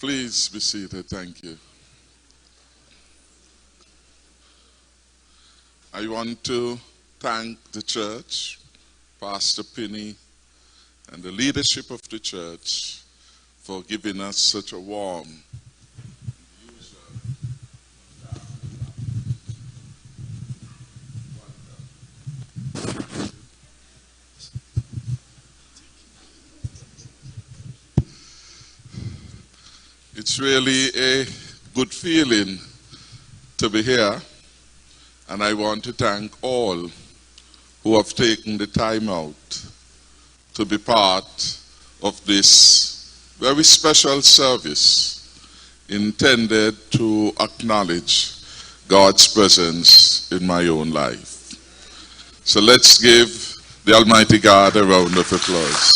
Please be seated. Thank you. I want to thank the church, Pastor Pinney, and the leadership of the church for giving us such a warm It's really a good feeling to be here, and I want to thank all who have taken the time out to be part of this very special service intended to acknowledge God's presence in my own life. So let's give the Almighty God a round of applause.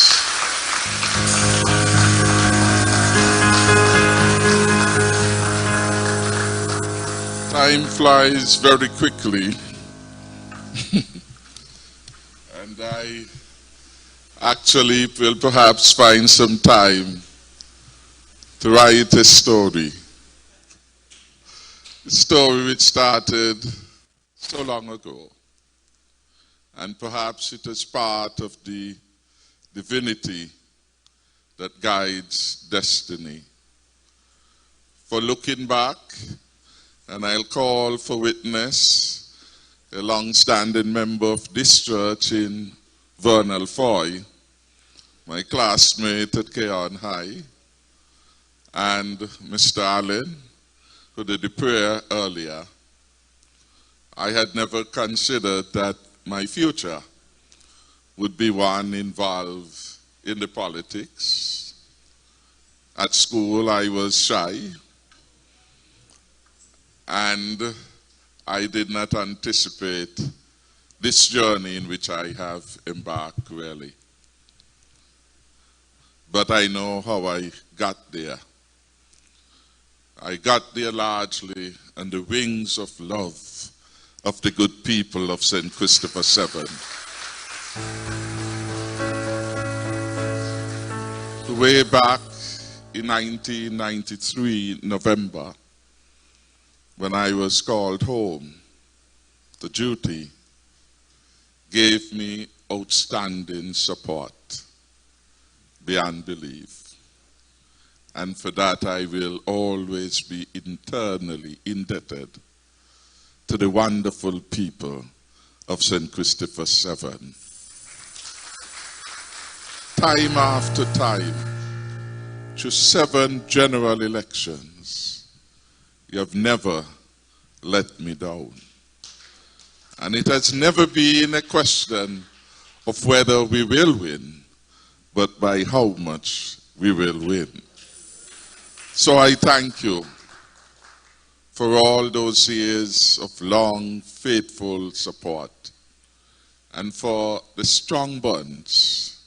Time flies very quickly, and I actually will perhaps find some time to write a story. A story which started so long ago, and perhaps it is part of the divinity that guides destiny. For looking back, and I'll call for witness a long-standing member of this church in Vernal Foy, my classmate at Keon High, and Mr. Allen, who did the prayer earlier. I had never considered that my future would be one involved in the politics. At school, I was shy, and I did not anticipate this journey in which I have embarked, really. But I know how I got there. I got there largely on the wings of love of the good people of St. Christopher 7. Way back in 1993, November, when I was called home, the duty gave me outstanding support beyond belief. And for that I will always be eternally indebted to the wonderful people of St. Christopher 7. Time after time, through 7 general elections, you have never let me down. And it has never been a question of whether we will win, but by how much we will win. So I thank you for all those years of long, faithful support, and for the strong bonds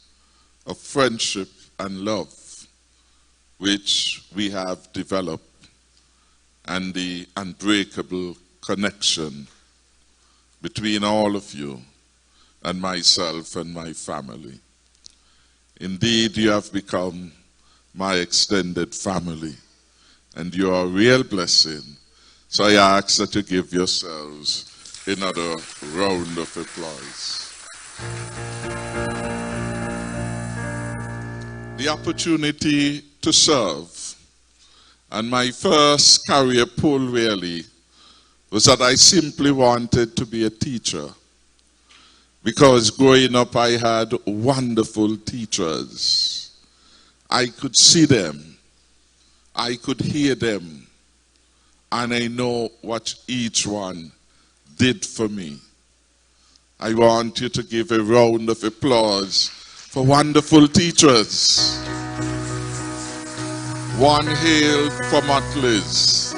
of friendship and love which we have developed, and the unbreakable connection between all of you and myself and my family. Indeed, you have become my extended family, and you are a real blessing. So I ask that you give yourselves another round of applause. The opportunity to serve, and my first career pull really was that I simply wanted to be a teacher. Because growing up I had wonderful teachers. I could see them, I could hear them, and I know what each one did for me. I want you to give a round of applause for wonderful teachers. One hailed from Atlas,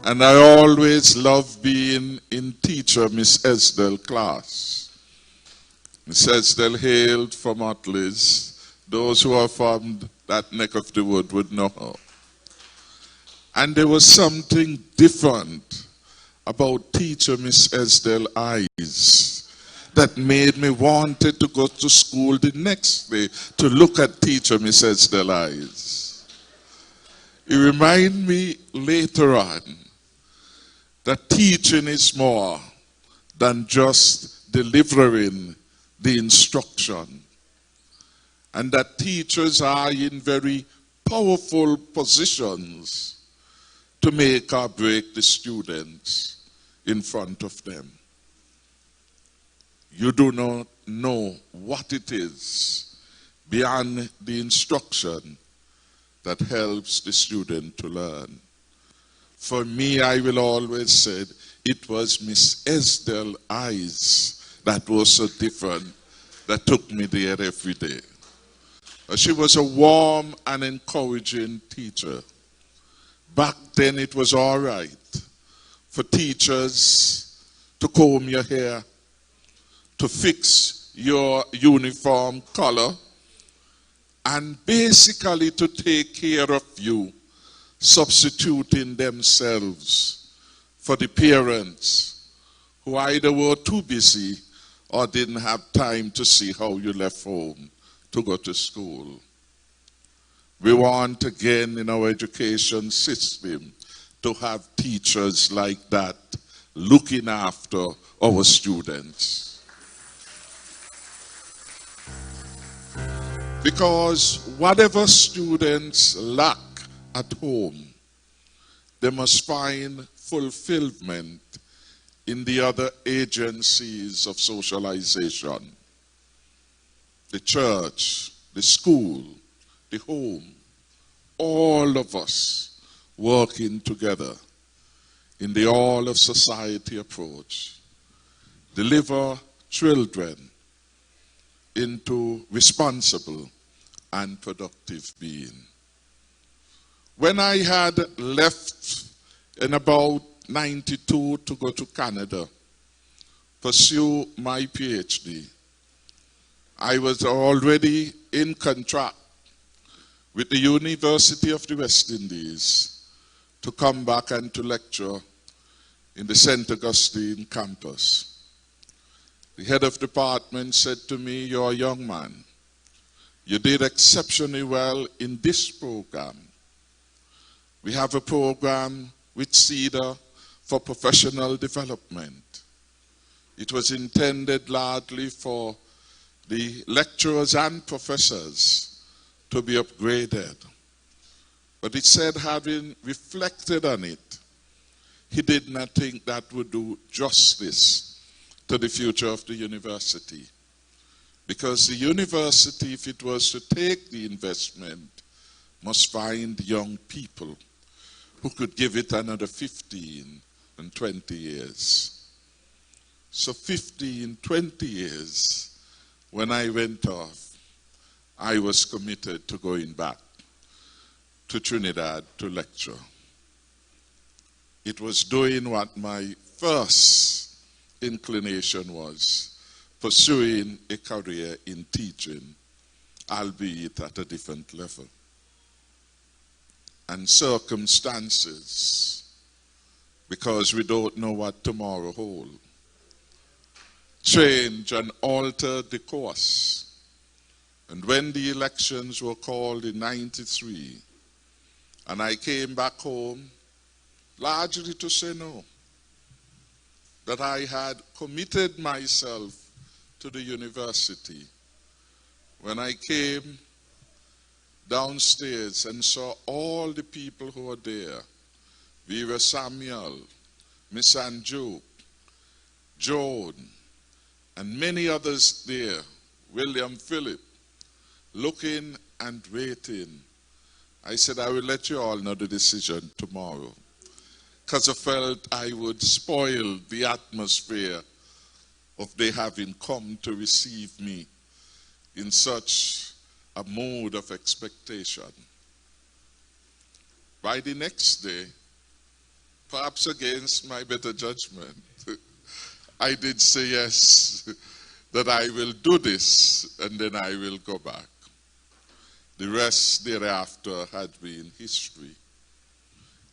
and I always loved being in teacher Miss Esdell class. Miss Esdell hailed from Atlas. Those who are from that neck of the wood would know her. And there was something different about teacher Miss Esdell eyes that made me wanted to go to school the next day to look at teacher Miss Esdell eyes. He reminded me later on that teaching is more than just delivering the instruction, and that teachers are in very powerful positions to make or break the students in front of them. You do not know what it is beyond the instruction that helps the student to learn. For me, I will always say it was Miss Esdell's eyes that were so different that took me there every day. She was a warm and encouraging teacher. Back then it was all right for teachers to comb your hair, to fix your uniform color, and basically to take care of you, substituting themselves for the parents who either were too busy or didn't have time to see how you left home to go to school. We want again in our education system to have teachers like that looking after our students. Because whatever students lack at home, they must find fulfillment in the other agencies of socialization. The church, the school, the home, all of us working together in the all of society approach, deliver children into responsible and productive being. When I had left in about 92 to go to Canada, pursue my PhD, I was already in contract with the University of the West Indies to come back and to lecture in the St. Augustine campus. The head of department said to me, "You're a young man. You did exceptionally well in this program. We have a program with CEDA for professional development. It was intended largely for the lecturers and professors to be upgraded. But he said, having reflected on it, he did not think that would do justice to the future of the university. Because the university, if it was to take the investment, must find young people who could give it another 15 and 20 years. So 15, 20 years, when I went off, I was committed to going back to Trinidad to lecture. It was doing what my first inclination was, pursuing a career in teaching, albeit at a different level. And circumstances, because we don't know what tomorrow holds, change and alter the course. And when the elections were called in '93, and I came back home, largely to say no, that I had committed myself to the university. When I came downstairs and saw all the people who were there, Vera Samuel, Miss Anju, Joan, and many others there, William Phillip, looking and waiting, I said, I will let you all know the decision tomorrow. Because I felt I would spoil the atmosphere of they having come to receive me in such a mood of expectation. By the next day, perhaps against my better judgment, I did say yes, that I will do this and then I will go back. The rest thereafter had been history.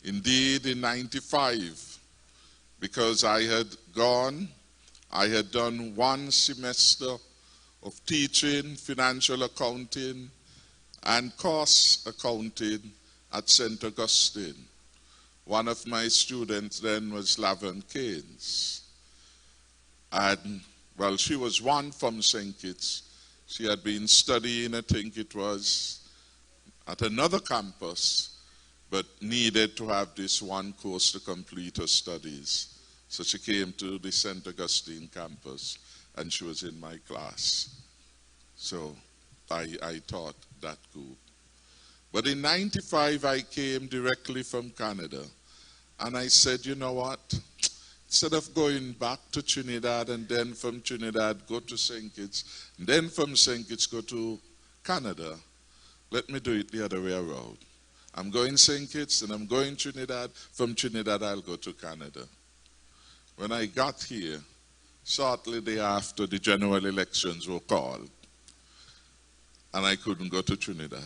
Indeed, in '95, because I had gone, I had done one semester of teaching, financial accounting, and cost accounting at St. Augustine. One of my students then was Laverne Keynes. And, well, she was one from St. Kitts. She had been studying, I think it was, at another campus, but needed to have this one course to complete her studies. So she came to the St. Augustine campus, and she was in my class. So I taught that group. But in '95, I came directly from Canada. And I said, you know what? Instead of going back to Trinidad and then from Trinidad go to St. Kitts, and then from St. Kitts go to Canada, let me do it the other way around. I'm going St. Kitts and I'm going Trinidad. From Trinidad, I'll go to Canada. When I got here, shortly thereafter, the general elections were called. And I couldn't go to Trinidad.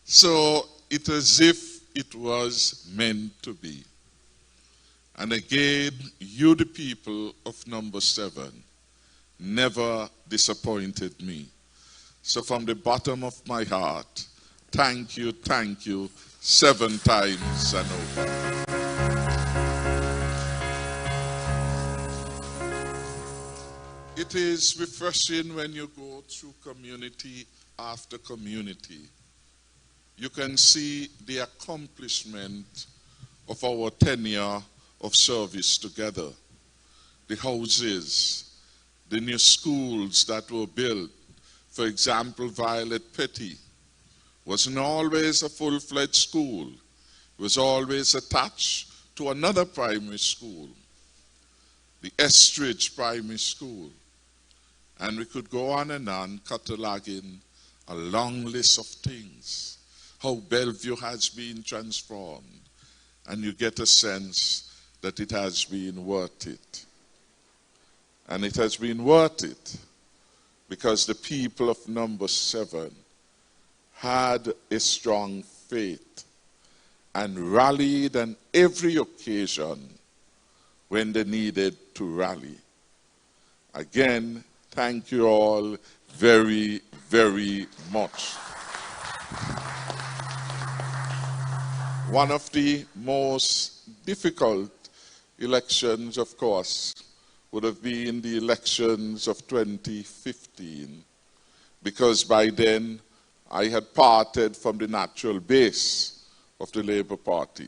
So it was as if it was meant to be. And again, you the people of number 7 never disappointed me. So from the bottom of my heart, thank you, 7 times and over. It is refreshing when you go through community after community. You can see the accomplishment of our tenure of service together. The houses, the new schools that were built. For example, Violet Petty wasn't always a full-fledged school. It was always attached to another primary school, the Estridge Primary School. And we could go on and on, cataloging a long list of things. How Bellevue has been transformed. And you get a sense that it has been worth it. And it has been worth it because the people of number 7 had a strong faith and rallied on every occasion when they needed to rally. Again, thank you all very, very much. One of the most difficult elections, of course, would have been the elections of 2015, because by then I had parted from the natural base of the Labour Party.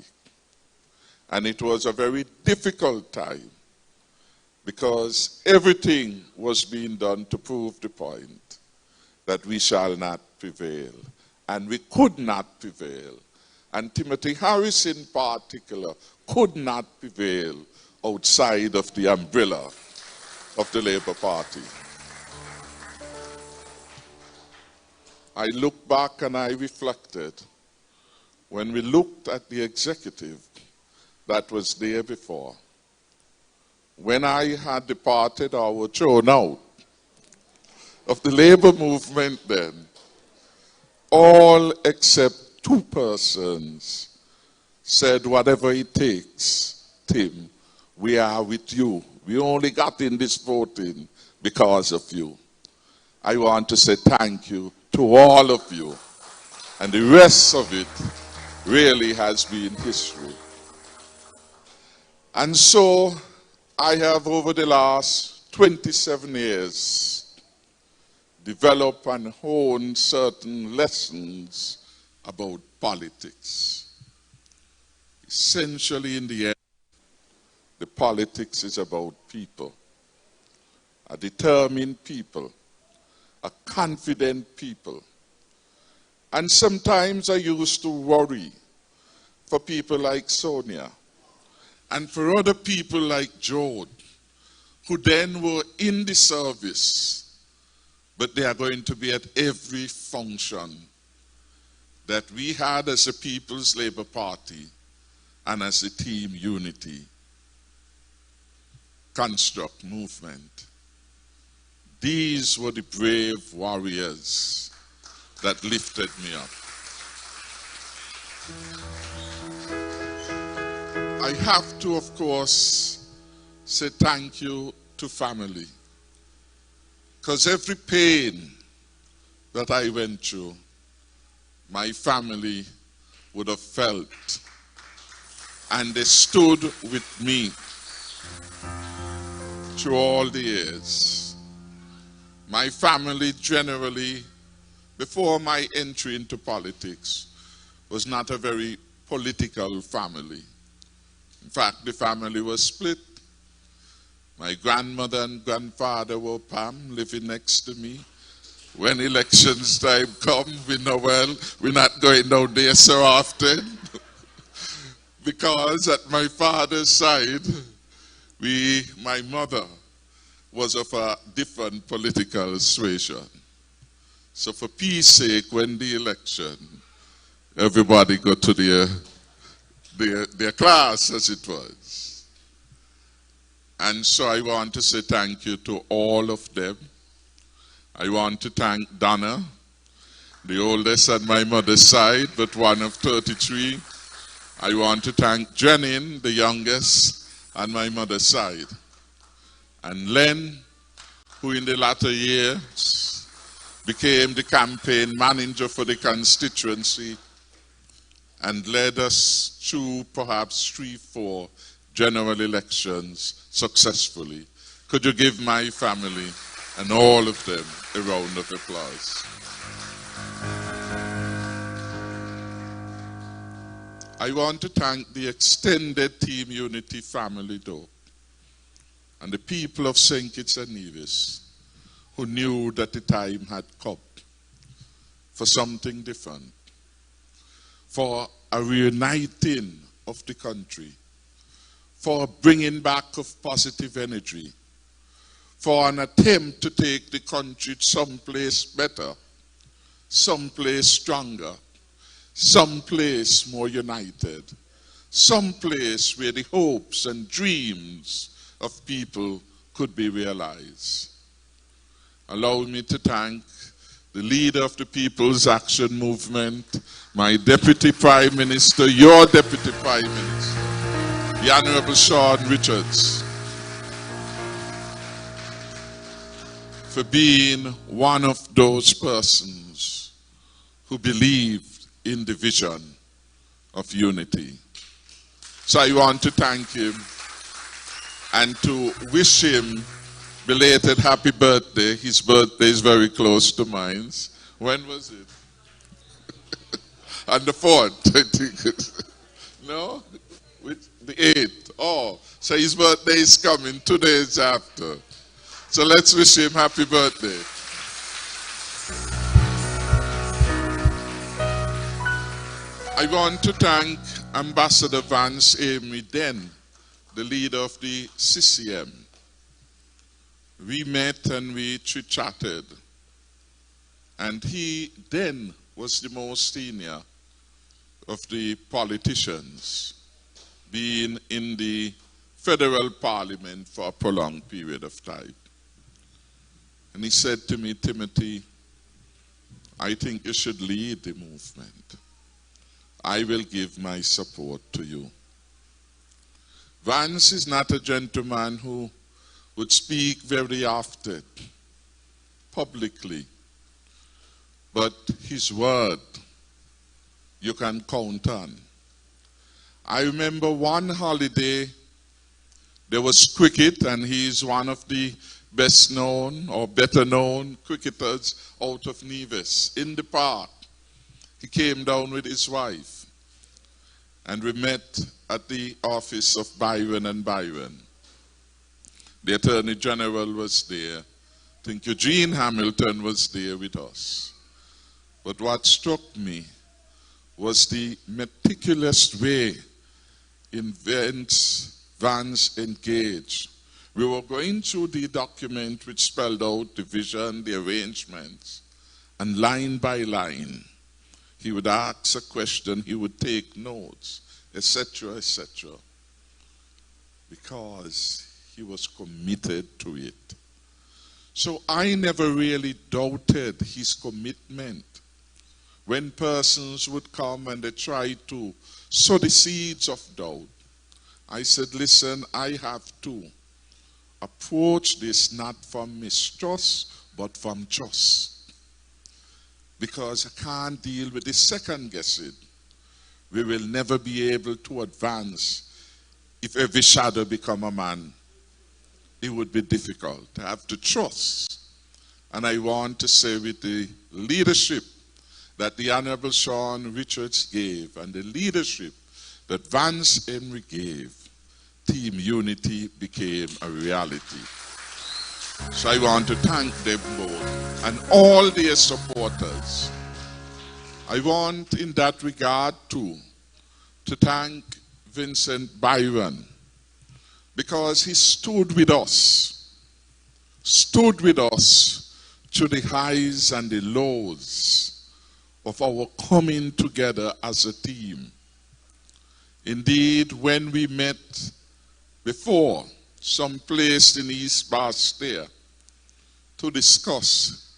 And it was a very difficult time because everything was being done to prove the point that we shall not prevail. And we could not prevail. And Timothy Harris in particular could not prevail outside of the umbrella of the Labour Party. I look back and I reflected when we looked at the executive that was there before. When I had departed or were thrown out of the Labour movement then, all except 2 persons said, whatever it takes, Tim, we are with you. We only got in this voting because of you. I want to say thank you to all of you. And the rest of it really has been history. And so I have, over the last 27 years, developed and honed certain lessons about politics. Essentially, in the end, the politics is about people, a determined people, a confident people. And sometimes I used to worry for people like Sonia and for other people like Joan, who then were in the service, but they are going to be at every function that we had as a People's Labour Party and as a Team Unity Construct movement. These were the brave warriors that lifted me up. I have to, of course, say thank you to family. Because every pain that I went through, my family would have felt. And they stood with me through all the years. My family generally, before my entry into politics, was not a very political family. In fact, the family was split. My grandmother and grandfather were Pam, living next to me. When elections time come, we know, well, we're not going down there so often. Because at my father's side, my mother was of a different political persuasion. So for peace sake, when the election, everybody got to their class, as it was. And so I want to say thank you to all of them. I want to thank Donna, the oldest on my mother's side, but one of 33. I want to thank Jenin, the youngest, on my mother's side. And Len, who in the latter years became the campaign manager for the constituency and led us through perhaps 3-4 general elections successfully. Could you give my family and all of them a round of applause? I want to thank the extended Team Unity family, though, and the people of St. Kitts and Nevis who knew that the time had come for something different, for a reuniting of the country, for a bringing back of positive energy, for an attempt to take the country someplace better, someplace stronger, someplace more united, someplace where the hopes and dreams of people could be realized. Allow me to thank the leader of the People's Action Movement, my Deputy Prime Minister, your Deputy Prime Minister, the Honorable Sean Richards, for being one of those persons who believed in the vision of unity. So I want to thank him and to wish him belated happy birthday. His birthday is very close to mine. When was it? On the 4th, I think. No? The 8th. Oh, so his birthday is coming 2 days after. So let's wish him happy birthday. I want to thank Ambassador Vance Amy Den, the leader of the CCM. We met and we chit-chatted, and he then was the most senior of the politicians, being in the federal parliament for a prolonged period of time. And he said to me, Timothy, I think you should lead the movement. I will give my support to you. Vance is not a gentleman who would speak very often, publicly, but his word you can count on. I remember one holiday, there was cricket, and he's one of the best known or better known cricketers out of Nevis. In the park, he came down with his wife, and we met at the office of Byron and Byron. The Attorney General was there. I think Eugene Hamilton was there with us. But what struck me was the meticulous way in Vance engaged. We were going through the document which spelled out the vision, the arrangements, and line by line, he would ask a question, he would take notes, etc., etc., because he was committed to it. So I never really doubted his commitment. When persons would come and they tried to sow the seeds of doubt, I said, listen, I have to approach this not from mistrust, but from trust. because I can't deal with the second guessing. We will never be able to advance if every shadow become a man. It would be difficult. I have to trust. And I want to say with the leadership that the Honorable Sean Richards gave and the leadership that Vance Henry gave, Team Unity became a reality. So I want to thank them both and all their supporters. I want in that regard too to thank Vincent Byron, because he stood with us through the highs and the lows of our coming together as a team. Indeed, when we met before, someplace in East Barstow, to discuss,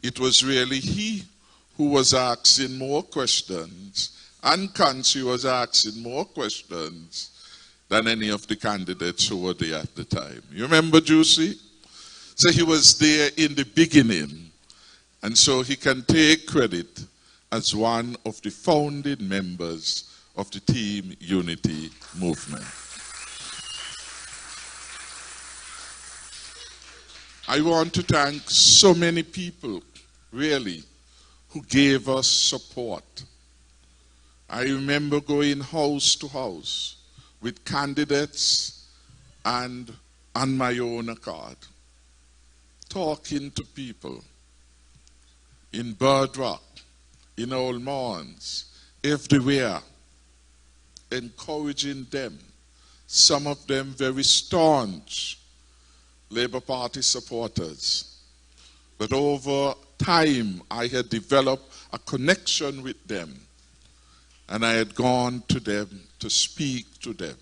it was really he who was asking more questions, and Kansi was asking more questions than any of the candidates who were there at the time. You remember Juicy? So he was there in the beginning, and so he can take credit as one of the founding members of the Team Unity movement. I want to thank so many people, really, who gave us support. I remember going house to house with candidates and on my own accord, talking to people in Bird Rock, in Old Mons, everywhere, encouraging them, some of them very staunch Labour Party supporters. But over time, I had developed a connection with them, and I had gone to them to speak to them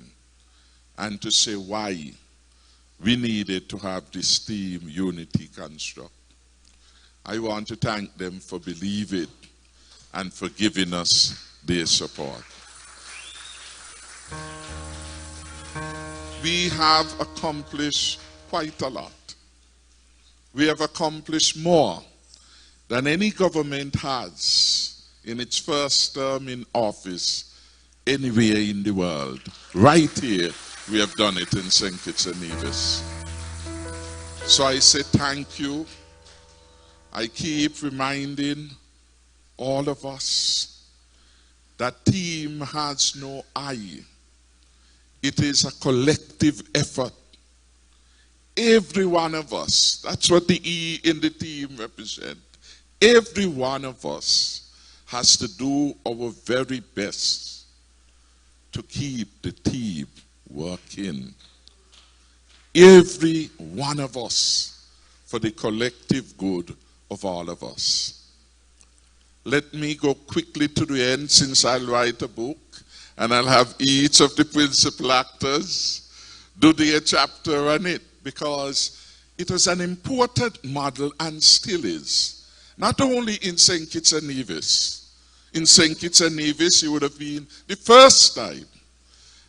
and to say why we needed to have this Team Unity construct. I want to thank them for believing and for giving us their support. We have accomplished quite a lot. We have accomplished more than any government has in its first term in office anywhere in the world. Right here, we have done it in St. Kitts and Nevis. So I say thank you. I keep reminding all of us that team has no I. It is a collective effort. Every one of us, that's what the E in the team represents. Every one of us has to do our very best to keep the team working. Every one of us for the collective good of all of us. Let me go quickly to the end, since I'll write a book and I'll have each of the principal actors do their chapter on it, because it was an important model and still is. Not only in St. Kitts and Nevis. In St. Kitts and Nevis, it would have been the first time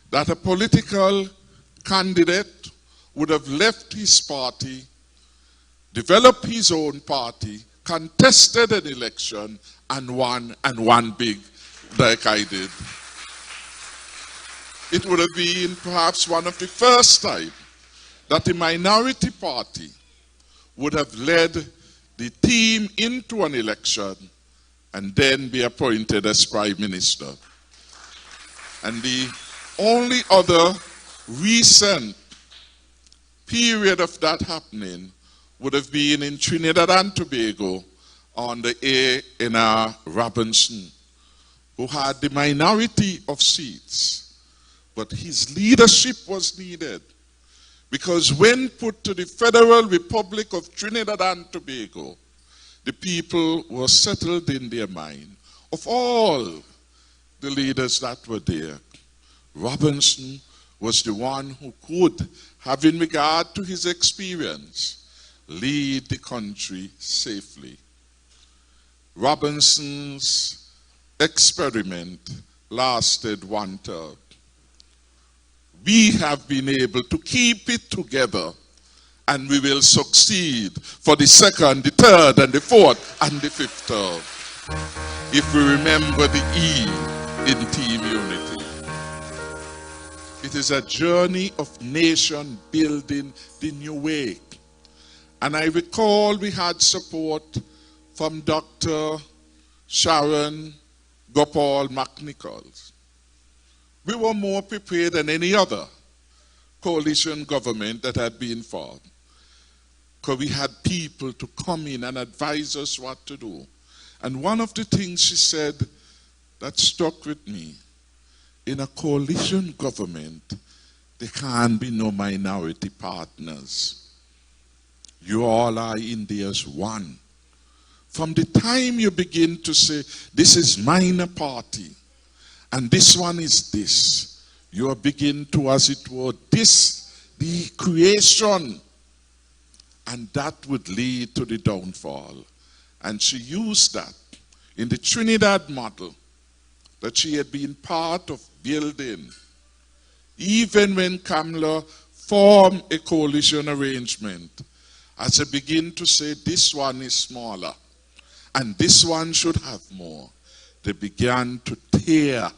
that a political candidate would have left his party, developed his own party, contested an election, and won big, like I did. It would have been perhaps one of the first time that the minority party would have led the team into an election and then be appointed as Prime Minister. And the only other recent period of that happening would have been in Trinidad and Tobago under A.N.R. Robinson, who had the minority of seats. But his leadership was needed, because when put to the Federal Republic of Trinidad and Tobago, the people were settled in their mind. Of all the leaders that were there, Robinson was the one who could, having regard to his experience, lead the country safely. Robinson's experiment lasted 1 term. We have been able to keep it together, and we will succeed for the second, the third, and the fourth, and the fifth term. if we remember the E in Team Unity. It is a journey of nation building the new way. And I recall we had support from Dr. Sharon Gopal McNichols. We were more prepared than any other coalition government that had been formed, because we had people to come in and advise us what to do. And one of the things she said that stuck with me, in a coalition government, there can be no minority partners. You all are India's one. From the time you begin to say, this is minor party, and this one is this, you begin to, as it were, this, the creation, and that would lead to the downfall. And she used that in the Trinidad model that she had been part of building. Even when Kamla formed a coalition arrangement, as they begin to say this one is smaller and this one should have more, they began to tear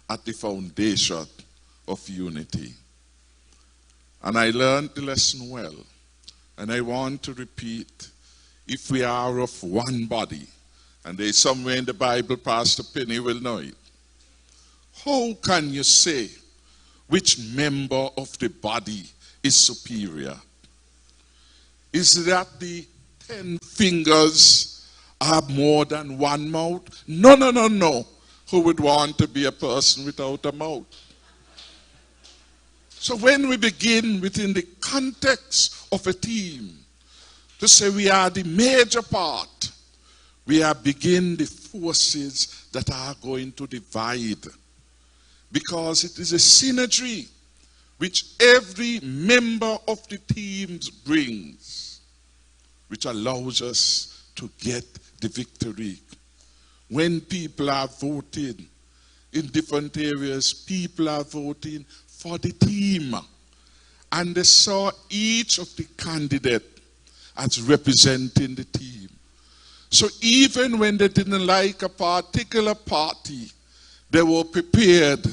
at the foundation of unity. And I learned the lesson well. And I want to repeat, if we are of one body, and there's somewhere in the Bible, Pastor Penny will know it, how can you say which member of the body is superior? Is that the 10 fingers are more than one mouth? No, no, no, no. Who would want to be a person without a mouth? So when we begin within the context of a team to say we are the major part, we are beginning the forces that are going to divide. Because it is a synergy which every member of the teams brings, which allows us to get the victory. When people are voting in different areas, people are voting for the team. And they saw each of the candidates as representing the team. So even when they didn't like a particular party, they were prepared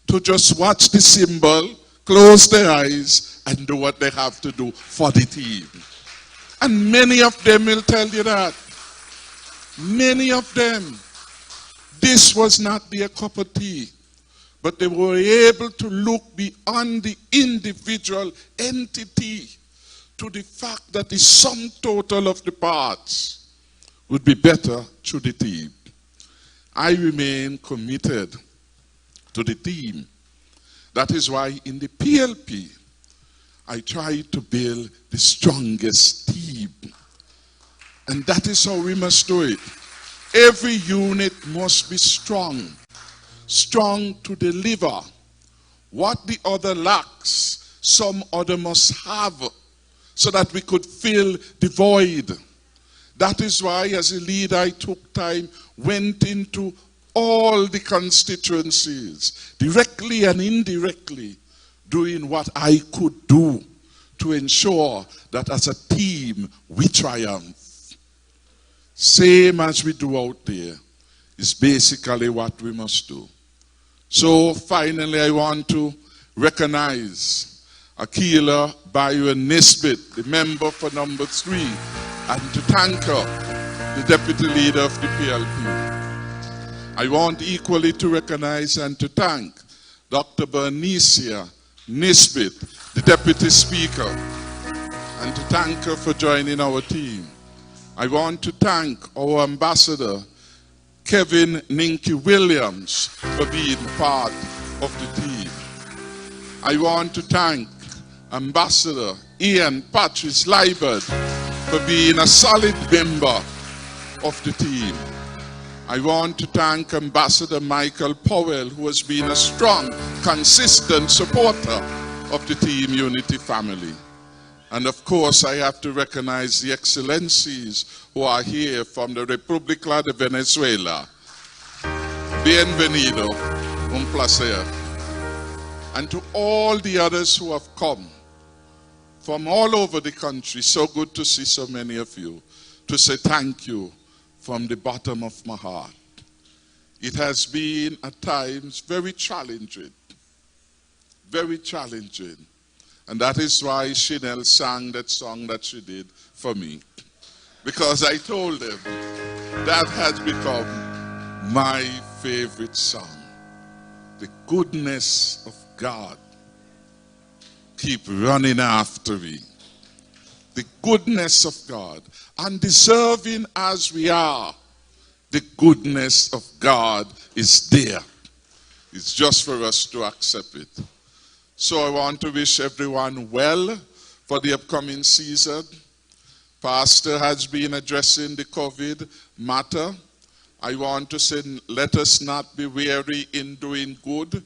to just watch the symbol, close their eyes, and do what they have to do for the team. And many of them will tell you that. Many of them, this was not their cup of tea. But they were able to look beyond the individual entity to the fact that the sum total of the parts would be better to the team. I remain committed to the team. That is why in the PLP, I try to build the strongest team. And that is how we must do it. Every unit must be strong. Strong to deliver. What the other lacks, some other must have, so that we could fill the void. That is why as a leader I took time, went into all the constituencies, directly and indirectly, doing what I could do to ensure that as a team we triumph. Same as we do out there is basically what we must do. So finally I want to recognize Akila Byron Nisbet, the member for number 3, and to thank her, the deputy leader of the PLP. I want equally to recognize and to thank Dr. Bernicia Nisbet, the deputy speaker, and to thank her for joining our team. I want to thank our ambassador, Kevin Ninky Williams, for being part of the team. I want to thank Ambassador Ian Patrice Liebert for being a solid member of the team. I want to thank Ambassador Michael Powell, who has been a strong, consistent supporter of the Team Unity family. And of course, I have to recognize the excellencies who are here from the República de Venezuela. Bienvenido, un placer. And to all the others who have come from all over the country, so good to see so many of you, to say thank you from the bottom of my heart. It has been at times very challenging. Very challenging. And that is why Chanel sang that song that she did for me. Because I told them that has become my favorite song. The goodness of God keep running after me. The goodness of God. Undeserving as we are, the goodness of God is there. It's just for us to accept it. So I want to wish everyone well for the upcoming season. Pastor has been addressing the COVID matter. I want to say, let us not be weary in doing good.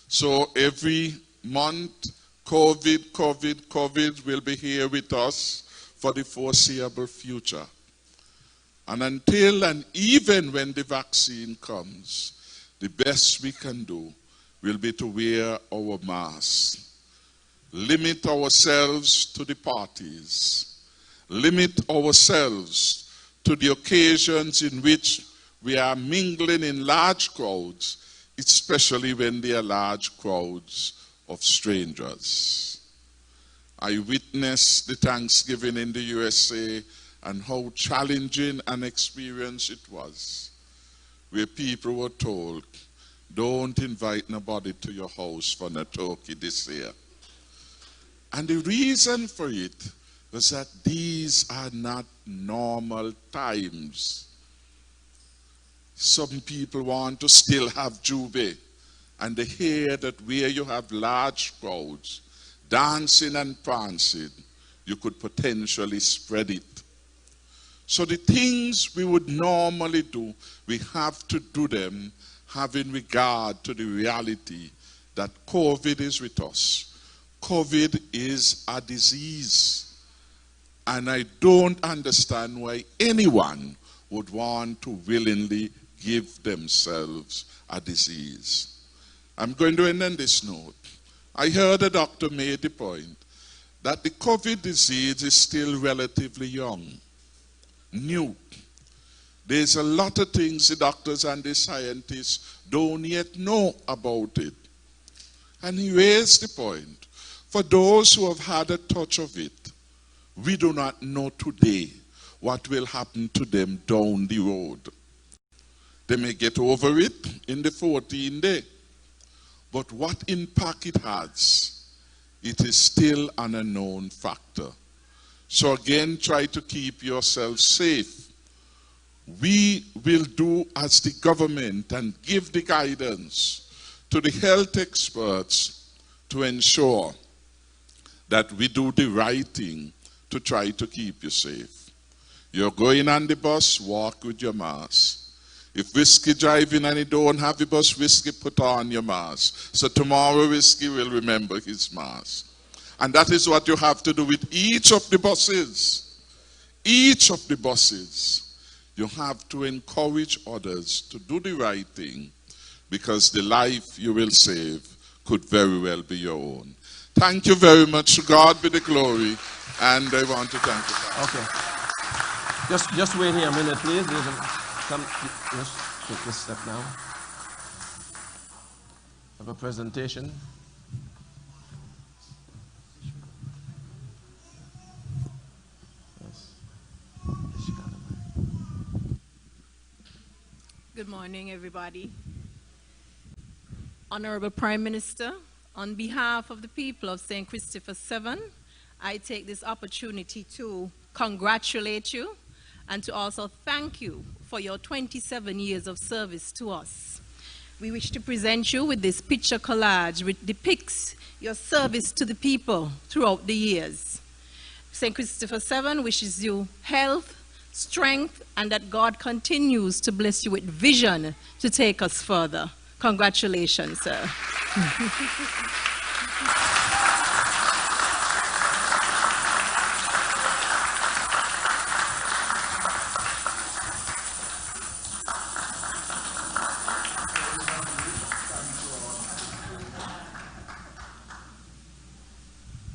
So every month, COVID will be here with us for the foreseeable future. And until and even when the vaccine comes, the best we can do will be to wear our masks. Limit ourselves to the parties. Limit ourselves to the occasions in which we are mingling in large crowds, especially when they are large crowds of strangers. I witnessed the Thanksgiving in the USA and how challenging an experience it was, where people were told, don't invite nobody to your house for no turkey this year. And the reason for it was that these are not normal times. Some people want to still have Jubilee, and they hear that where you have large crowds dancing and prancing, you could potentially spread it. So the things we would normally do, we have to do them having regard to the reality that COVID is with us. COVID is a disease. And I don't understand why anyone would want to willingly give themselves a disease. I'm going to end on this note. I heard a doctor made the point that the COVID disease is still relatively young, new. There's a lot of things the doctors and the scientists don't yet know about it. And he raised the point, for those who have had a touch of it, we do not know today what will happen to them down the road. They may get over it in the 14th day. But what impact it has, it is still an unknown factor. So again, try to keep yourself safe. We will do as the government and give the guidance to the health experts to ensure that we do the right thing to try to keep you safe. You're going on the bus, walk with your mask. If Whiskey driving and you don't have the bus, Whiskey, put on your mask. So tomorrow Whiskey will remember his mask. And that is what you have to do with each of the buses. Each of the buses. You have to encourage others to do the right thing, because the life you will save could very well be your own. Thank you very much. To God be the glory. And I want to thank you. Okay. Just wait here a minute, please. Just take this step now. Have a presentation. Good morning, everybody. Honorable Prime Minister, on behalf of the people of St. Christopher 7, I take this opportunity to congratulate you and to also thank you for your 27 years of service to us. We wish to present you with this picture collage which depicts your service to the people throughout the years. St. Christopher 7 wishes you health, strength, and that God continues to bless you with vision to take us further. Congratulations, sir.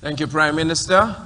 Thank you, Prime Minister.